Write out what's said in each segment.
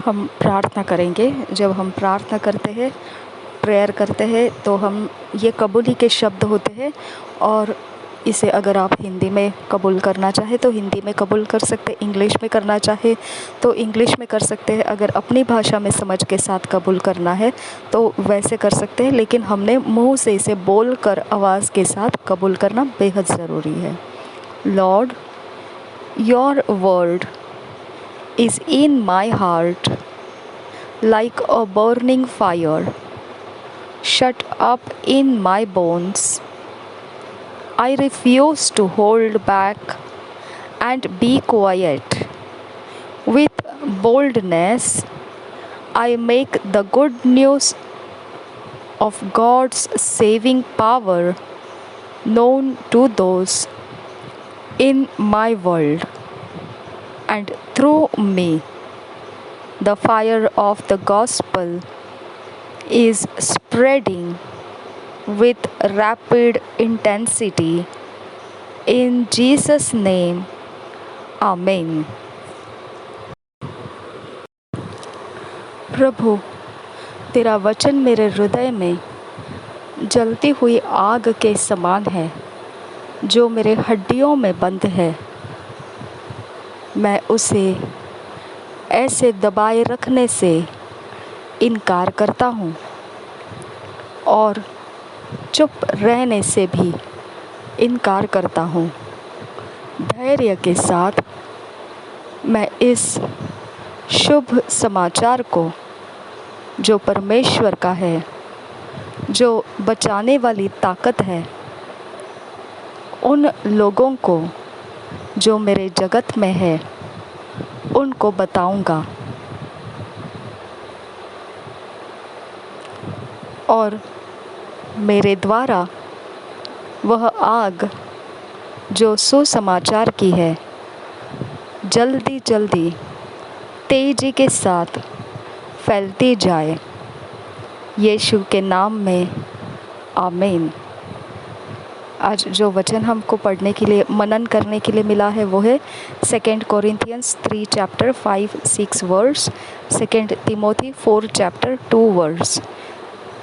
हम प्रार्थना करेंगे। जब हम प्रार्थना करते हैं, प्रेयर करते हैं, तो हम ये कबूली के शब्द होते हैं और इसे अगर आप हिंदी में कबूल करना चाहे तो हिंदी में कबूल कर सकते हैं, इंग्लिश में करना चाहे तो इंग्लिश में कर सकते हैं। अगर अपनी भाषा में समझ के साथ कबूल करना है तो वैसे कर सकते हैं, लेकिन हमने मुंह से इसे बोल कर आवाज़ के साथ कबूल करना बेहद ज़रूरी है। Lord, your word is in my heart like a burning fire, shut up in my bones. I refuse to hold back and be quiet. With boldness, I make the good news of God's saving power known to those in my world. And through me, the fire of the gospel is spreading with rapid intensity. In Jesus' name, Amen. प्रभु, तेरा वचन मेरे हृदय में जलती हुई आग के समान है, जो मेरे हड्डियों में बंद है। मैं उसे ऐसे दबाए रखने से इनकार करता हूँ और चुप रहने से भी इनकार करता हूँ। धैर्य के साथ मैं इस शुभ समाचार को, जो परमेश्वर का है, जो बचाने वाली ताकत है, उन लोगों को जो मेरे जगत में है, उनको बताऊंगा। और मेरे द्वारा वह आग जो सुसमाचार की है, जल्दी जल्दी तेजी के साथ फैलती जाए। यीशु के नाम में आमीन। आज जो वचन हमको पढ़ने के लिए, मनन करने के लिए मिला है, वो है 2 Corinthians 3 chapter 5-6 verse, 2 Timothy 4 chapter 2 verse.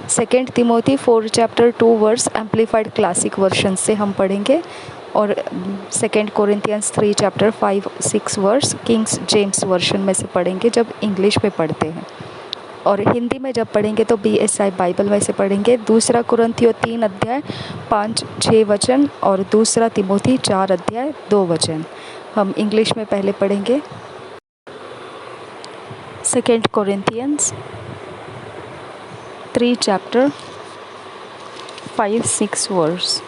2 Timothy 4 chapter 2 verse amplified classic version से हम पढ़ेंगे और 2 Corinthians 3 chapter 5-6 verse Kings James version में से पढ़ेंगे जब इंग्लिश में पढ़ते हैं। और हिंदी में जब पढ़ेंगे तो BSI बाइबल में से पढ़ेंगे। 2 कुरिन्थियों 3 अध्याय 5-6 वचन और 2 तिमोथी 4 अध्याय 2 वचन। हम इंग्लिश में पहले पढ़ेंगे। 2 Corinthians 3 chapter 5-6 verse.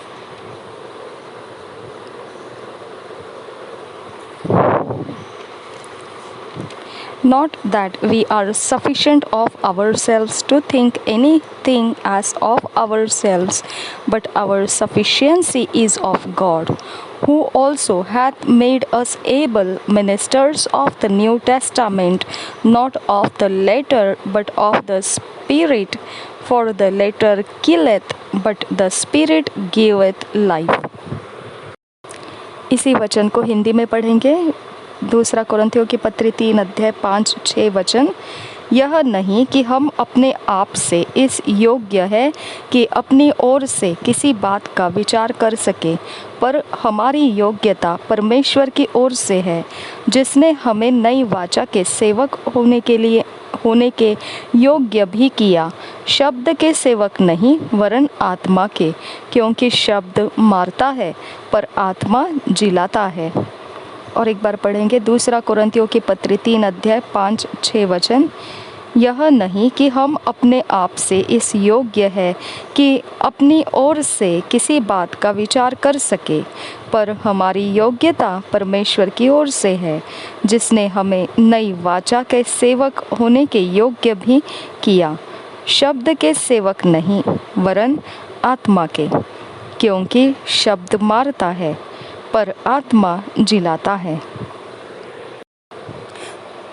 Not that we are sufficient of ourselves to think anything as of ourselves, but our sufficiency is of God, who also hath made us able ministers of the New Testament, not of the letter, but of the Spirit. For the letter killeth, but the Spirit giveth life. इसी वचन को हिंदी में पढ़ेंगे। 2 कुरिन्थियों की पत्री 3 अध्याय 5-6 वचन। यह नहीं कि हम अपने आप से इस योग्य है कि अपनी ओर से किसी बात का विचार कर सके, पर हमारी योग्यता परमेश्वर की ओर से है, जिसने हमें नई वाचा के सेवक होने के योग्य भी किया, शब्द के सेवक नहीं वरन आत्मा के, क्योंकि शब्द मारता है पर आत्मा जिलाता है। और एक बार पढ़ेंगे 2 कुरिन्थियों की पत्री 3 अध्याय 5-6 वचन। यह नहीं कि हम अपने आप से इस योग्य है कि अपनी ओर से किसी बात का विचार कर सके, पर हमारी योग्यता परमेश्वर की ओर से है, जिसने हमें नई वाचा के सेवक होने के योग्य भी किया, शब्द के सेवक नहीं वरन आत्मा के, क्योंकि शब्द मारता है पर आत्मा जिलाता है।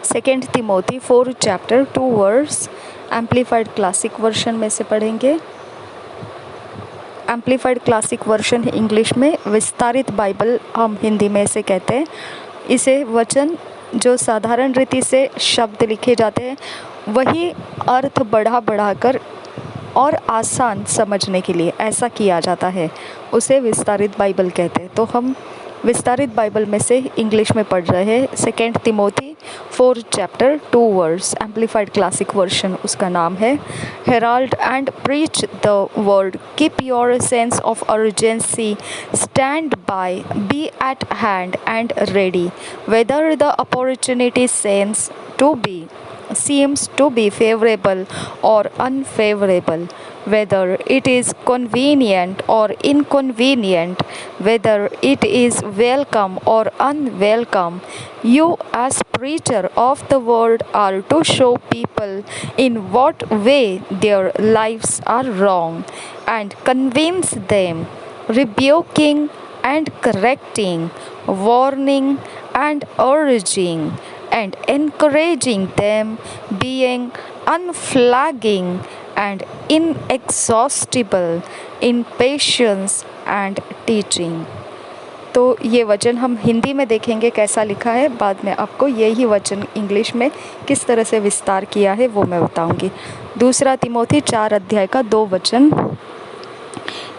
2 Timothy 4 chapter 2 verse amplified classic version में से पढ़ेंगे। एम्पलीफाइड क्लासिक वर्शन इंग्लिश में, विस्तारित बाइबल हम हिंदी में से कहते हैं। इसे वचन जो साधारण रीति से शब्द लिखे जाते हैं वही अर्थ बढ़ाकर और आसान समझने के लिए ऐसा किया जाता है, उसे विस्तारित बाइबल कहते हैं। तो हम विस्तारित बाइबल में से इंग्लिश में पढ़ रहे हैं 2 Timothy 4 chapter 2 verse, amplified classic version उसका नाम है। Herald and preach the word, keep your sense of urgency, stand by, be at hand and ready, whether the opportunity seems to be favorable or unfavorable, whether it is convenient or inconvenient, whether it is welcome or unwelcome. You as preacher of the word are to show people in what way their lives are wrong and convince them, rebuking and correcting, warning and urging and encouraging them, being unflagging and inexhaustible in patience and teaching। तो ये वचन हम हिंदी में देखेंगे कैसा लिखा है, बाद में आपको यही वचन इंग्लिश में किस तरह से विस्तार किया है वो मैं बताऊंगी। 2 तिमोथी 4 अध्याय का 2 वचन,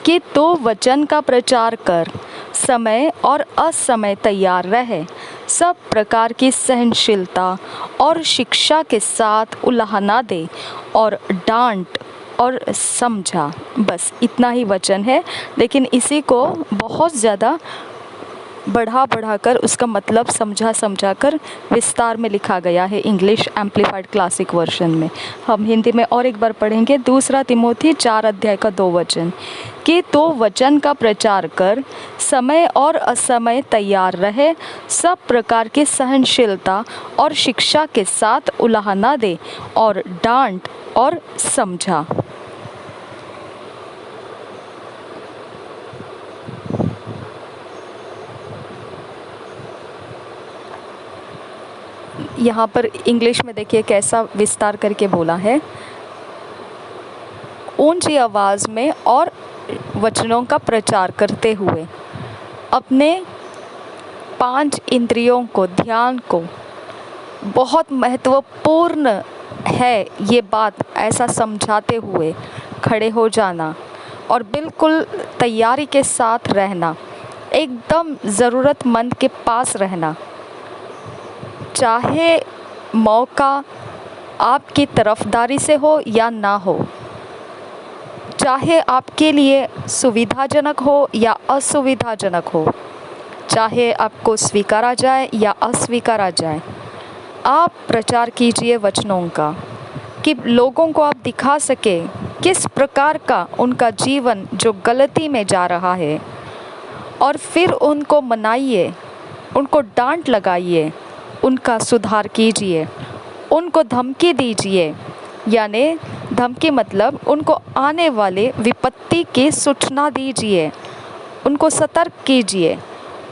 कि तो वचन का प्रचार कर, समय और असमय तैयार रहे, सब प्रकार की सहनशीलता और शिक्षा के साथ उलाहना दे और डांट और समझा। बस इतना ही वचन है, लेकिन इसी को बहुत ज़्यादा बढ़ाकर उसका मतलब समझा कर विस्तार में लिखा गया है इंग्लिश एम्पलीफाइड क्लासिक वर्जन में। हम हिंदी में और एक बार पढ़ेंगे 2 तिमोथी 4 अध्याय का 2 वचन, कि तो वचन का प्रचार कर, समय और असमय तैयार रहे, सब प्रकार की सहनशीलता और शिक्षा के साथ उलाहना दे और डांट और समझा। यहाँ पर इंग्लिश में देखिए कैसा विस्तार करके बोला है, ऊंची आवाज़ में और वचनों का प्रचार करते हुए अपने 5 इंद्रियों को, ध्यान को, बहुत महत्वपूर्ण है ये बात ऐसा समझाते हुए खड़े हो जाना और बिल्कुल तैयारी के साथ रहना, एकदम ज़रूरतमंद के पास रहना, चाहे मौका आपकी तरफदारी से हो या ना हो, चाहे आपके लिए सुविधाजनक हो या असुविधाजनक हो, चाहे आपको स्वीकारा जाए या अस्वीकारा जाए, आप प्रचार कीजिए वचनों का, कि लोगों को आप दिखा सके किस प्रकार का उनका जीवन जो गलती में जा रहा है, और फिर उनको मनाइए, उनको डांट लगाइए, उनका सुधार कीजिए, उनको धमकी दीजिए, यानी धमकी मतलब उनको आने वाले विपत्ति की सूचना दीजिए, उनको सतर्क कीजिए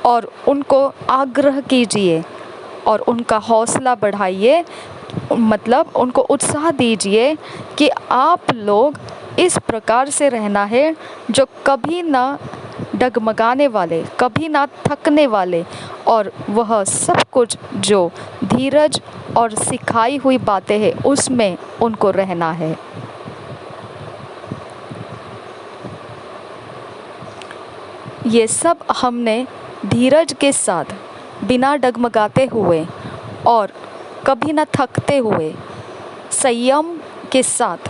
और उनको आग्रह कीजिए और उनका हौसला बढ़ाइए, मतलब उनको उत्साह दीजिए कि आप लोग इस प्रकार से रहना है जो कभी ना डगमगाने वाले, कभी ना थकने वाले, और वह सब कुछ जो धीरज और सिखाई हुई बातें हैं उसमें उनको रहना है। ये सब हमने धीरज के साथ, बिना डगमगाते हुए और कभी ना थकते हुए, संयम के साथ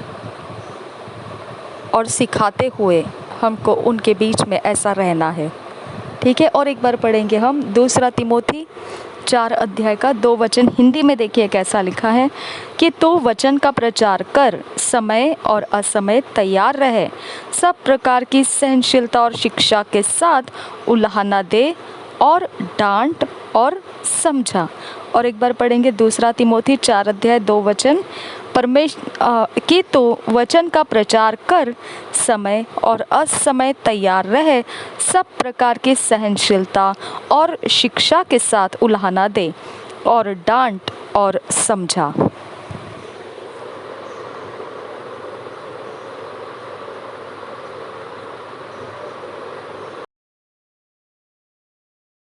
और सिखाते हुए हमको उनके बीच में ऐसा रहना है। ठीक है, और एक बार पढ़ेंगे हम 2 तिमोथी 4 अध्याय का 2 वचन, हिंदी में देखिए कैसा लिखा है, कि तो वचन का प्रचार कर, समय और असमय तैयार रहे, सब प्रकार की सहनशीलता और शिक्षा के साथ उलाहना दे और डांट और समझा। और एक बार पढ़ेंगे 2 तिमोथी 4 अध्याय 2 वचन, कि तो वचन का प्रचार कर, समय और असमय तैयार रहे, सब प्रकार की सहनशीलता और शिक्षा के साथ उलाहना दे और डांट और समझा।